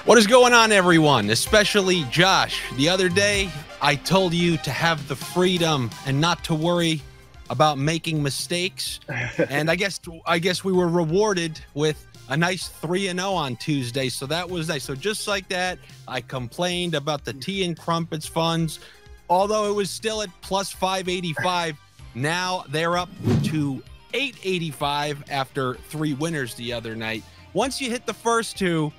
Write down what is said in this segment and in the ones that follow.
What is going on, everyone? Especially Josh. The other day, I told you to have the freedom and not to worry about making mistakes. And I guess we were rewarded with a nice 3-0 on Tuesday. So that was nice. So just like that, I complained about the tea and crumpets funds. Although it was still at plus 585, now they're up to 885 after 3 winners the other night. Once you hit the first two,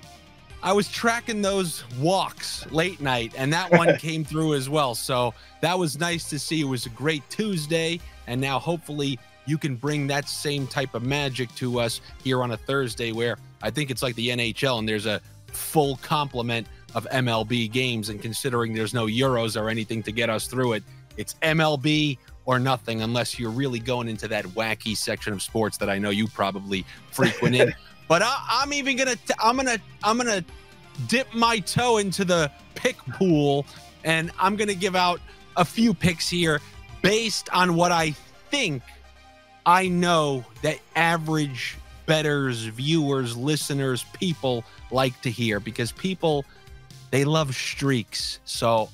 I was tracking those walks late night, and that one came through as well. So that was nice to see. It was a great Tuesday, and now hopefully you can bring that same type of magic to us here on a Thursday, where I think it's like the NHL, and there's a full complement of MLB games. And considering there's no Euros or anything to get us through it, it's MLB or nothing, unless you're really going into that wacky section of sports that I know you probably frequent in. But I'm even gonna dip my toe into the pick pool, and I'm gonna give out a few picks here based on what I think I know that average bettors, viewers, listeners, people like to hear, because people, they love streaks. So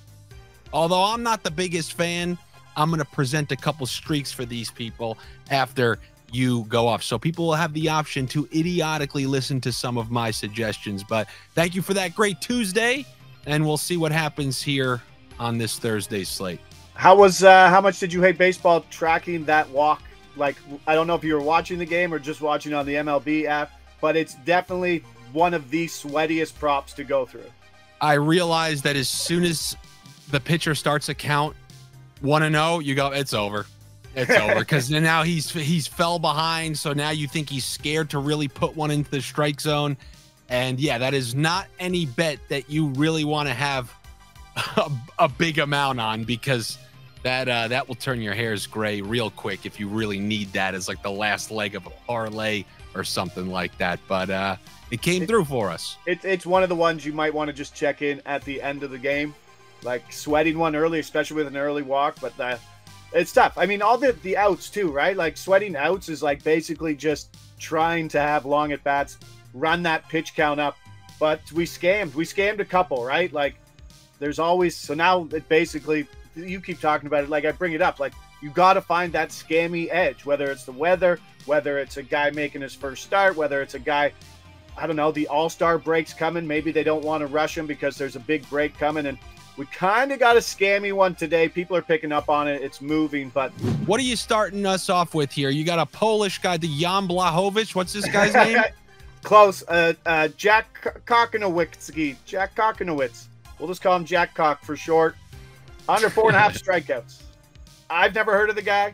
although I'm not the biggest fan, I'm gonna present a couple streaks for these people after you go off. So people will have the option to idiotically listen to some of my suggestions. But thank you for that great Tuesday, and we'll see what happens here on this Thursday slate. How much did you hate baseball tracking that walk? Like, I don't know if you were watching the game or just watching on the MLB app, but it's definitely one of the sweatiest props to go through. I realized that as soon as the pitcher starts a count 1-0, you go, it's over. It's over, because now he's fell behind. So now you think he's scared to really put one into the strike zone. And yeah, that is not any bet that you really want to have a big amount on, because that will turn your hairs gray real quick if you really need that as like the last leg of a parlay or something like that. But it came through for us. It's one of the ones you might want to just check in at the end of the game, like sweating one early, especially with an early walk. But it's tough. I mean, all the outs too, right? Like sweating outs is like basically just trying to have long at bats, run that pitch count up. But we scammed a couple, right? Like there's always, so now it basically, you keep talking about it, like I bring it up, like you got to find that scammy edge, whether it's the weather, whether it's a guy making his first start, whether it's a guy, I don't know, the all-star break's coming. Maybe they don't want to rush him because there's a big break coming, and we kind of got a scammy one today. People are picking up on it. It's moving, but... What are you starting us off with here? You got a Polish guy, the Jan Błachowicz. What's this guy's name? Close. Jack Kokonowicz. Jack Kokonowicz. We'll just call him Jack Cock for short. Under 4.5 strikeouts. I've never heard of the guy.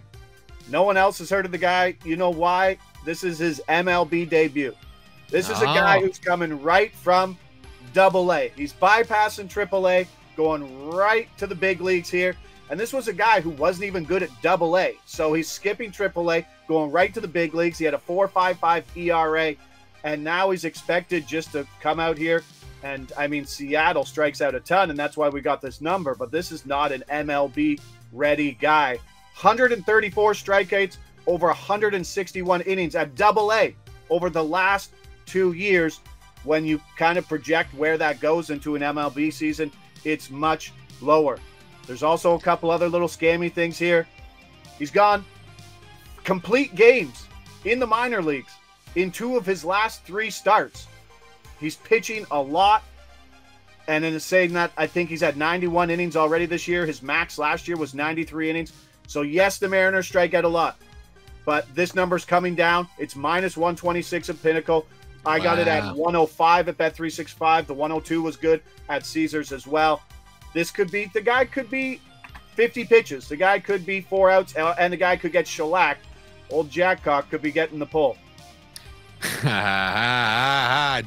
No one else has heard of the guy. You know why? This is his MLB debut. This is a guy who's coming right from Double-A. He's bypassing Triple-A, going right to the big leagues here. And this was a guy who wasn't even good at Double-A. So he's skipping Triple-A, going right to the big leagues. He had a 4.55 ERA, and now he's expected just to come out here. And, I mean, Seattle strikes out a ton, and that's why we got this number. But this is not an MLB-ready guy. 134 strikeouts, over 161 innings at Double-A over the last 2 years. When you kind of project where that goes into an MLB season, it's much lower. There's also a couple other little scammy things here. He's gone complete games in the minor leagues in 2 of his last 3 starts. He's pitching a lot. And in saying that, I think he's had 91 innings already this year. His max last year was 93 innings. So yes, the Mariners strike out a lot, but this number's coming down. It's minus 126 at Pinnacle. I got it at 105 at Bet365. The 102 was good at Caesars as well. This could be, the guy could be 50 pitches. The guy could be 4 outs, and the guy could get shellacked. Old Jack Cock could be getting the pull. Jack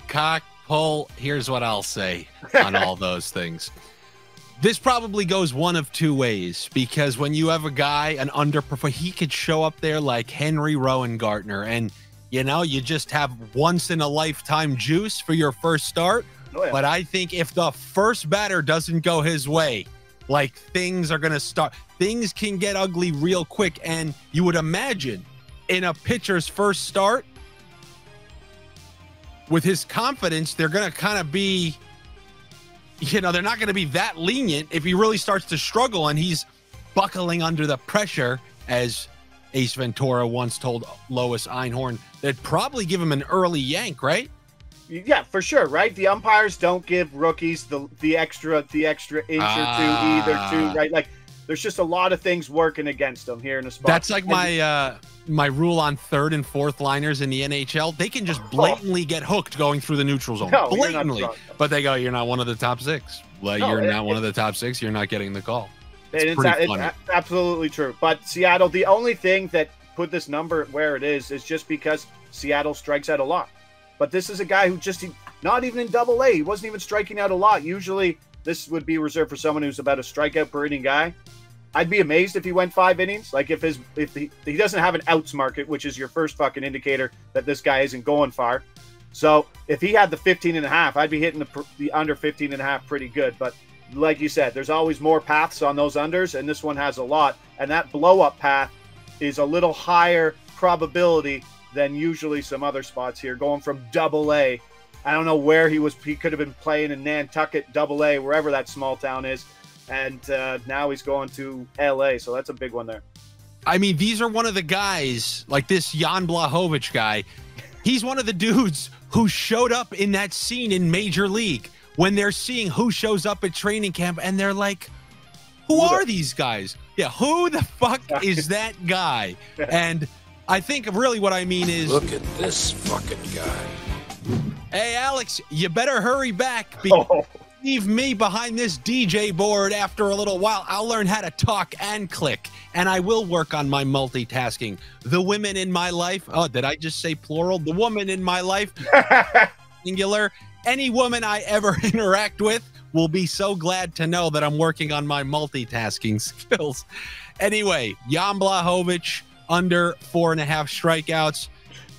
Cock pull. Here's what I'll say on all those things. This probably goes one of 2 ways, because when you have a guy, an underperformer, he could show up there like Henry Rowengartner, and you know, you just have once in a lifetime juice for your first start. Oh, yeah. But I think if the first batter doesn't go his way, like things are going to start, things can get ugly real quick. And you would imagine in a pitcher's first start, with his confidence, they're going to kind of be, they're not going to be that lenient if he really starts to struggle and he's buckling under the pressure, as Ace Ventura once told Lois Einhorn. They'd probably give him an early yank, right? Yeah, for sure, right? The umpires don't give rookies the extra inch or two either, too, right? Like, there's just a lot of things working against them here in the spot. That's like my rule on third and fourth liners in the NHL. They can just blatantly get hooked going through the neutral zone. No, blatantly. But they go, you're not one of the top six. Well, you're not one of the top six. You're not getting the call. It's absolutely true. But Seattle, the only thing that put this number where it is just because Seattle strikes out a lot. But this is a guy who just, not even in Double-A, he wasn't even striking out a lot. Usually this would be reserved for someone who's about a strikeout per inning guy. I'd be amazed if he went 5 innings. Like if he doesn't have an outs market, which is your first fucking indicator that this guy isn't going far. So if he had the 15.5, I'd be hitting the under 15.5 pretty good. But like you said, there's always more paths on those unders, and this one has a lot. And that blow-up path is a little higher probability than usually some other spots here. Going from Double-A, I don't know where he could have been playing in Nantucket, Double-A, wherever that small town is. And now he's going to LA, so that's a big one there. I mean, these are one of the guys, like this Jan Błachowicz guy. He's one of the dudes who showed up in that scene in Major League when they're seeing who shows up at training camp, and they're like, who are these guys? Yeah, who the fuck is that guy? And I think really what I mean is, look at this fucking guy. Hey, Alex, you better hurry back. Leave me behind this DJ board after a little while. I'll learn how to talk and click, and I will work on my multitasking. The women in my life, oh, did I just say plural? The woman in my life, singular. Any woman I ever interact with will be so glad to know that I'm working on my multitasking skills. Anyway, Jan Błachowicz, under 4.5 strikeouts.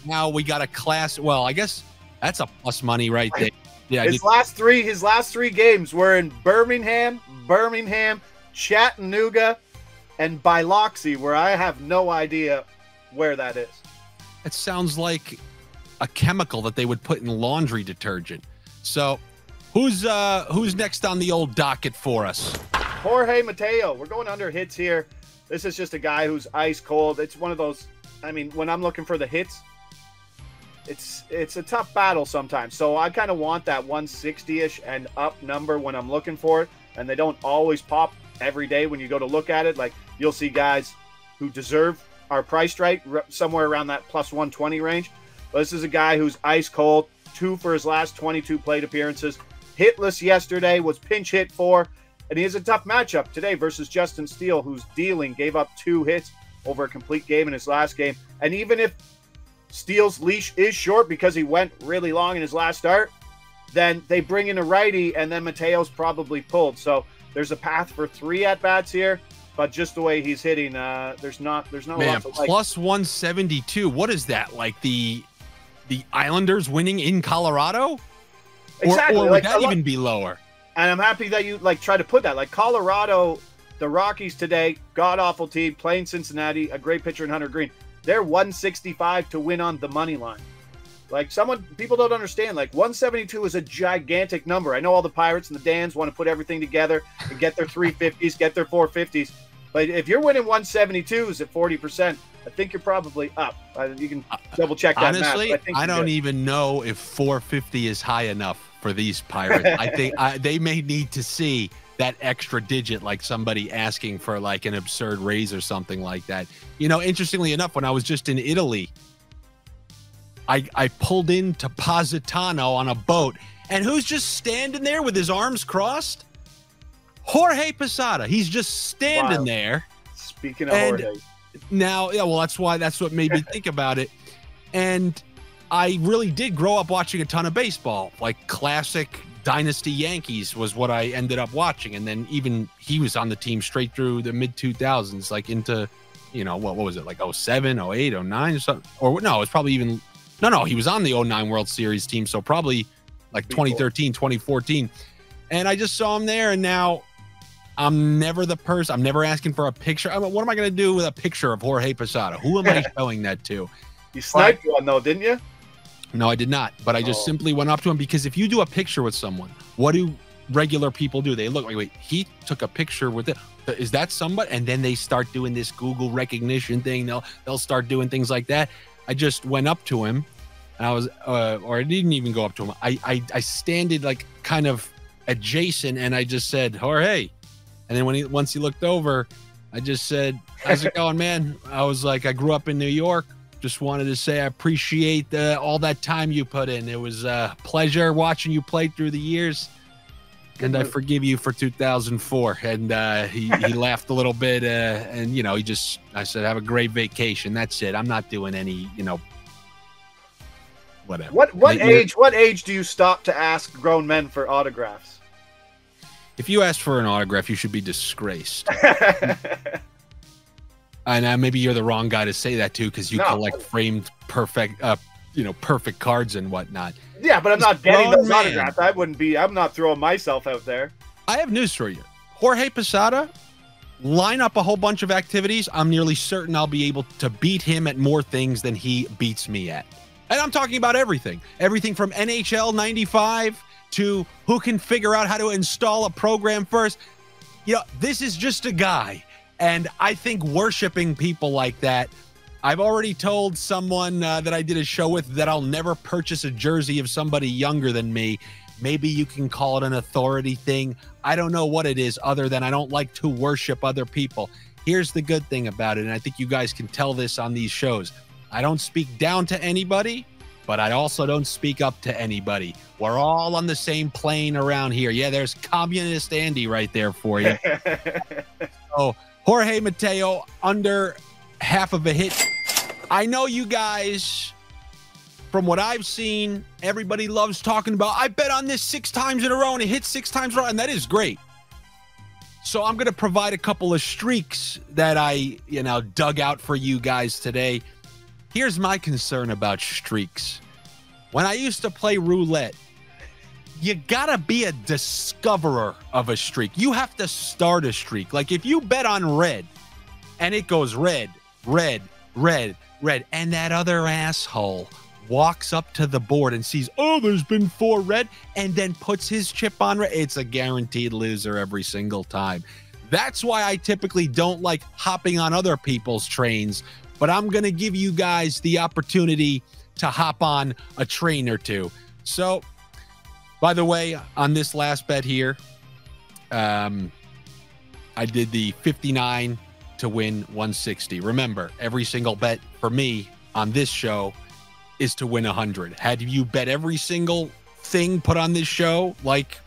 Now we got a class. Well, I guess that's a plus money right there. Yeah, his last three games were in Birmingham, Chattanooga, and Biloxi, where I have no idea where that is. It sounds like a chemical that they would put in laundry detergent. So, who's next on the old docket for us? Jorge Mateo. We're going under hits here. This is just a guy who's ice cold. It's one of those. I mean, when I'm looking for the hits, it's a tough battle sometimes. So I kind of want that 160-ish and up number when I'm looking for it. And they don't always pop every day when you go to look at it. Like, you'll see guys who deserve our price right somewhere around that plus 120 range. But this is a guy who's ice cold. 2 for his last 22 plate appearances. Hitless yesterday, was pinch hit for. And he has a tough matchup today versus Justin Steele, who's dealing, gave up 2 hits over a complete game in his last game. And even if Steele's leash is short because he went really long in his last start, then they bring in a righty, and then Mateo's probably pulled. So there's a path for 3 at-bats here, but just the way he's hitting, there's not a lot to like. Plus 172. What is that? Like the Islanders winning in Colorado? Exactly. Or would that even be lower? And I'm happy that you try to put that. Like Colorado, the Rockies today, god-awful team, playing Cincinnati, a great pitcher in Hunter Green. They're 165 to win on the money line. Like, people don't understand. Like, 172 is a gigantic number. I know all the Pirates and the Dans want to put everything together and get their 350s, get their 450s. But if you're winning 172s at 40%, I think you're probably up. You can double check that. Honestly, I don't even know if 450 is high enough for these Pirates. I think they may need to see that extra digit, like somebody asking for like an absurd raise or something like that. Interestingly enough, when I was just in Italy, I pulled into Positano on a boat, and who's just standing there with his arms crossed? Jorge Posada. He's just standing there. Speaking of Jorge. Now, yeah, well, that's what made me think about it. And I really did grow up watching a ton of baseball, like classic Dynasty Yankees was what I ended up watching. And then even he was on the team straight through the mid 2000s, like into, what was it? Like 07, 08, 09 or something? Or no, it's probably even, no, he was on the 09 World Series team. So probably like 2013, 2014. And I just saw him there. And now I'm never the person, I'm never asking for a picture. What am I going to do with a picture of Jorge Posada? Who am I showing that to? You sniped one though, didn't you? No, I did not. But I just simply went up to him, because if you do a picture with someone, what do regular people do? They look like, wait, he took a picture with it. Is that somebody? And then they start doing this Google recognition thing. They'll start doing things like that. I just went up to him, and I was, or I didn't even go up to him. I standed like kind of adjacent, and I just said, Jorge. And then once he looked over, I just said, how's it going, man? I was like, I grew up in New York. Just wanted to say I appreciate all that time you put in. It was a pleasure watching you play through the years. And I forgive you for 2004. And he laughed a little bit. And, you know, I said, have a great vacation. That's it. I'm not doing any, you know, whatever. What age do you stop to ask grown men for autographs? If you ask for an autograph, you should be disgraced. And maybe you're the wrong guy to say that to, because you collect framed perfect cards and whatnot. Yeah, but I'm not getting those autographs. I'm not throwing myself out there. I have news for you. Jorge Posada, line up a whole bunch of activities. I'm nearly certain I'll be able to beat him at more things than he beats me at. And I'm talking about everything. Everything from NHL 95 to who can figure out how to install a program first. You know, this is just a guy. And I think worshiping people like that, I've already told someone that I did a show with that I'll never purchase a jersey of somebody younger than me. Maybe you can call it an authority thing. I don't know what it is, other than I don't like to worship other people. Here's the good thing about it, and I think you guys can tell this on these shows. I don't speak down to anybody, but I also don't speak up to anybody. We're all on the same plane around here. Yeah, there's Communist Andy right there for you. So, Jorge Mateo, under half of a hit. I know you guys, from what I've seen, everybody loves talking about, I bet on this 6 times in a row and it hit 6 times in a row, and that is great. So I'm going to provide a couple of streaks that I, dug out for you guys today. Here's my concern about streaks. When I used to play roulette, you gotta be a discoverer of a streak. You have to start a streak. Like if you bet on red and it goes red, red, red, red, and that other asshole walks up to the board and sees, oh, there's been 4 red, and then puts his chip on red, it's a guaranteed loser every single time. That's why I typically don't like hopping on other people's trains, but I'm gonna give you guys the opportunity to hop on a train or two. So, by the way, on this last bet here, I did the 59 to win 160. Remember, every single bet for me on this show is to win 100. Had you bet every single thing put on this show, like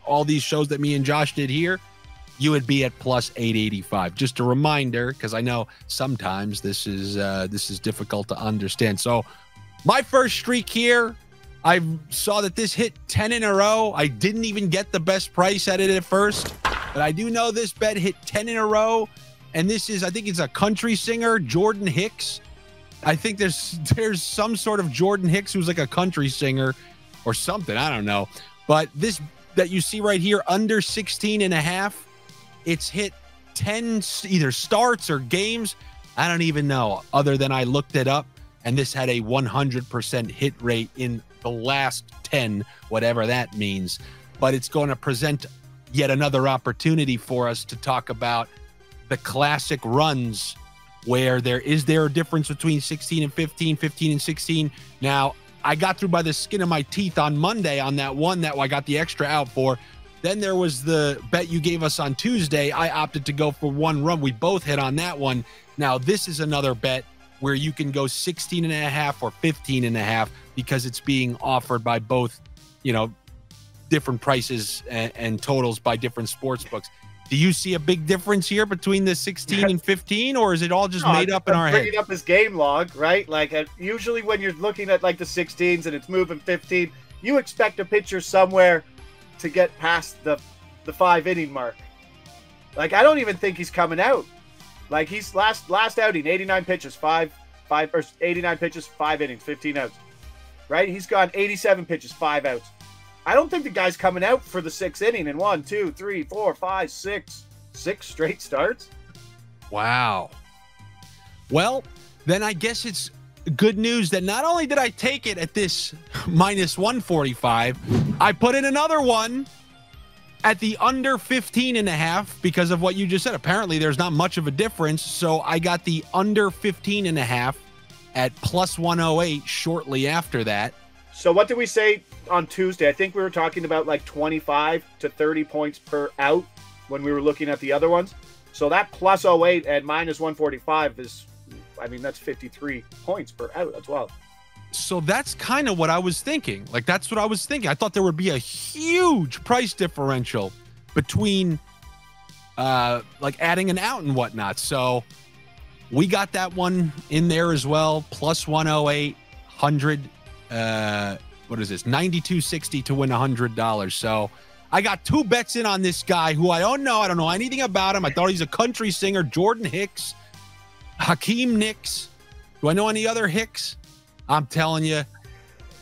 all these shows that me and Josh did here, you would be at plus 885. Just a reminder, because I know sometimes this is difficult to understand. So my first streak here, I saw that this hit 10 in a row. I didn't even get the best price at it at first, but I do know this bet hit 10 in a row. And this is, I think it's a country singer, Jordan Hicks. I think there's some sort of Jordan Hicks who's like a country singer or something. I don't know. But this that you see right here, under 16 and a half, it's hit 10 either starts or games. I don't even know, other than I looked it up. And this had a 100% hit rate in the last 10, whatever that means. But it's going to present yet another opportunity for us to talk about the classic runs where there a difference between 16 and 15, 15 and 16. Now, I got through by the skin of my teeth on Monday on that one that I got the extra out for. Then there was the bet you gave us on Tuesday. I opted to go for one run. We both hit on that one. Now, this is another bet where you can go 16 and a half or 15 and a half because it's being offered by both, different prices and totals by different sports books. Do you see a big difference here between the 16 and 15, or is it all just made up in our head? Bringing up his game log, right? Like usually when you're looking at like the 16s and it's moving 15, you expect a pitcher somewhere to get past the 5-inning mark. Like I don't even think he's coming out. Like he's last outing, 89 pitches, 5 innings, 15 outs. Right? He's gone 87 pitches, 5 outs. I don't think the guy's coming out for the 6th inning in 1, 2, 3, 4, 5, 6 straight starts. Wow. Well, then I guess it's good news that not only did I take it at this minus 145, I put in another one at the under 15.5 because of what you just said. Apparently, there's not much of a difference. So I got the under 15.5 at plus 108 shortly after that. So what did we say on Tuesday? I think we were talking about like 25 to 30 points per out when we were looking at the other ones. So that plus 08 at minus 145 is, I mean, that's 53 points per out as well. So that's kind of what I was thinking. Like, that's what I was thinking. I thought there would be a huge price differential between like adding an out and whatnot. So we got that one in there as well. Plus 108, 100. What is this? 92.60 to win $100. So I got 2 bets in on this guy who I don't know. I don't know anything about him. I thought he's a country singer. Jordan Hicks, Hakeem Nicks. Do I know any other Hicks? I'm telling you,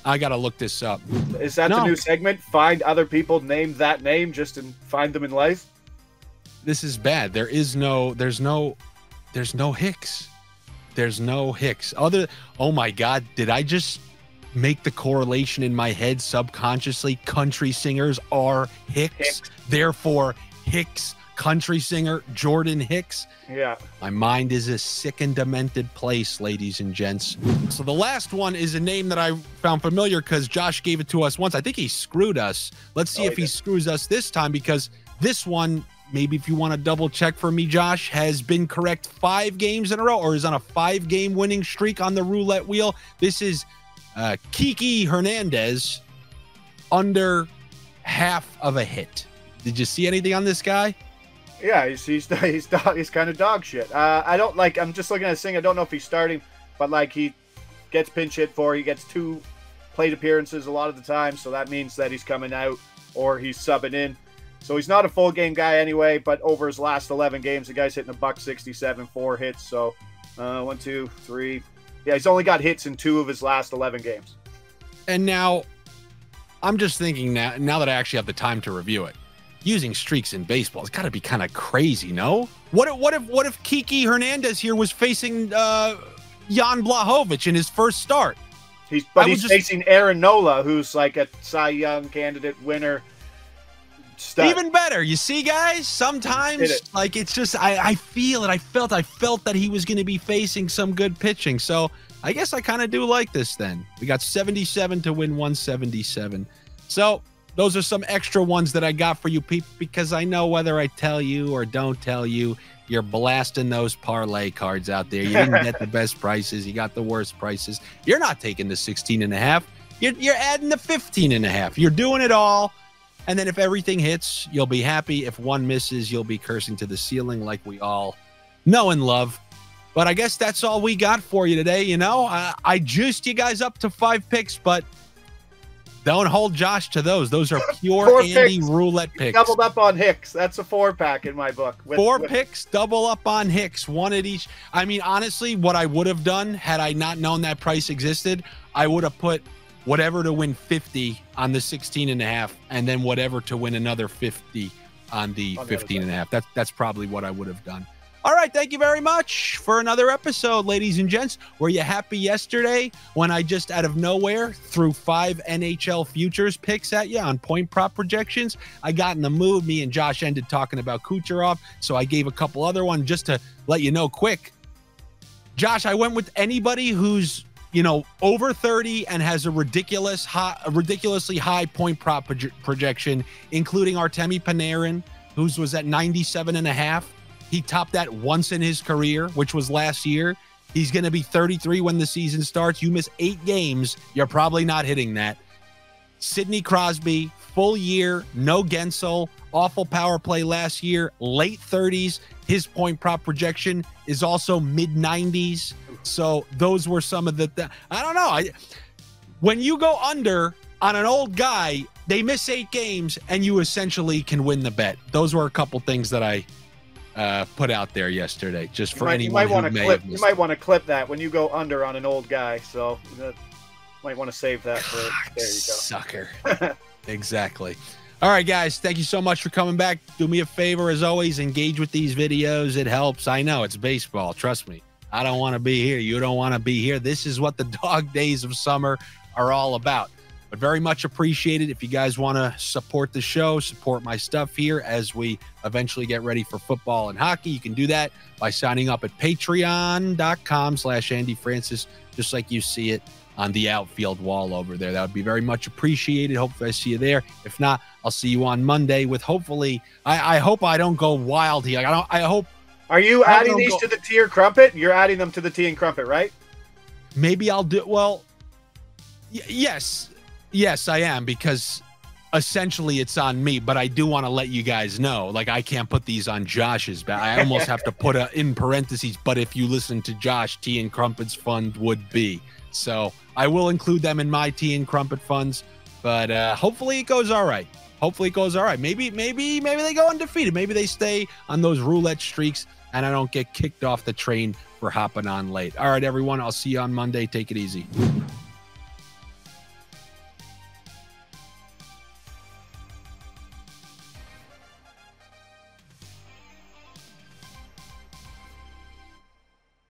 I got to look this up. Is that the new segment? Find other people, name that name, just and find them in life? This is bad. There's no Hicks. There's no Hicks. Oh my God. Did I just make the correlation in my head subconsciously? Country singers are Hicks. Therefore, Hicks, country singer, Jordan Hicks. Yeah. My mind is a sick and demented place, ladies and gents. So the last one is a name that I found familiar because Josh gave it to us once. I think he screwed us. Let's see if he screws us this time, because this one, maybe if you want to double check for me, Josh, has been correct 5 games in a row or is on a 5-game winning streak on the roulette wheel. This is Kiki Hernandez, under half of a hit. Did you see anything on this guy? Yeah, he's kind of dog shit. I'm just looking at this thing. I don't know if he's starting, but like he gets pinch hit for. He gets 2 plate appearances a lot of the time, so that means that he's coming out or he's subbing in. So he's not a full game guy anyway. But over his last 11 games, the guy's hitting $167, 4 hits. So 1, 2, 3. Yeah, he's only got hits in 2 of his last 11 games. And now, I'm just thinking now that I actually have the time to review it. Using streaks in baseball, it's got to be kind of crazy, no? What if Kiki Hernandez here was facing Jan Błachowicz in his first start? He's facing Aaron Nola, who's like a Cy Young candidate winner. Stud. Even better. You see, guys, sometimes like it's just I feel it. I felt that he was going to be facing some good pitching. So I guess I kind of do like this then. We got 77 to win 177. So those are some extra ones that I got for you people, because I know whether I tell you or don't tell you, you're blasting those parlay cards out there. You didn't get the best prices. You got the worst prices. You're not taking the 16.5. You're adding the 15.5. You're doing it all. And then if everything hits, you'll be happy. If one misses, you'll be cursing to the ceiling like we all know and love. But I guess that's all we got for you today. You know, I juiced you guys up to 5 picks, but don't hold Josh to those. Those are pure Andy roulette picks. Doubled up on Hicks. That's a 4-pack in my book. 4 picks, double up on Hicks, 1 at each. I mean, honestly, what I would have done had I not known that price existed, I would have put whatever to win 50 on the 16.5, and then whatever to win another 50 on the 15.5. That's probably what I would have done. All right, thank you very much for another episode, ladies and gents. Were you happy yesterday when I just out of nowhere threw 5 NHL futures picks at you on point prop projections? I got in the mood. Me and Josh ended talking about Kucherov, so I gave a couple other ones just to let you know quick. Josh, I went with anybody who's, you know, over 30 and has a ridiculously high point prop projection, including Artemi Panarin, whose was at 97.5. He topped that once in his career, which was last year. He's going to be 33 when the season starts. You miss 8 games, you're probably not hitting that. Sidney Crosby, full year, no Gensel, awful power play last year, late 30s. His point prop projection is also mid-90s. So those were some of the I don't know. When you go under on an old guy, they miss 8 games, and you essentially can win the bet. Those were a couple things that I put out there yesterday, just for anyone who may have missed. You might want to clip that when you go under on an old guy. So you might want to save that for. There you go, sucker. Exactly. All right, guys. Thank you so much for coming back. Do me a favor, as always, engage with these videos. It helps. I know it's baseball. Trust me. I don't want to be here. You don't want to be here. This is what the dog days of summer are all about. But very much appreciated. If you guys want to support the show, support my stuff here as we eventually get ready for football and hockey, you can do that by signing up at patreon.com/Andy Francess, just like you see it on the outfield wall over there. That would be very much appreciated. Hopefully I see you there. If not, I'll see you on Monday with hopefully, I hope I don't go wild here. I hope. Are you adding these to the tea and crumpet? You're adding them to the tea and crumpet, right? Maybe I'll do, well, yes. Yes, I am, because essentially it's on me, but I do want to let you guys know, like, I can't put these on Josh's back. I almost have to put in parentheses, but if you listen to Josh, Tea and Crumpets Fund would be. So I will include them in my Tea and Crumpet funds, but hopefully it goes all right. Hopefully it goes all right. Maybe they go undefeated. Maybe they stay on those roulette streaks and I don't get kicked off the train for hopping on late. All right, everyone, I'll see you on Monday. Take it easy.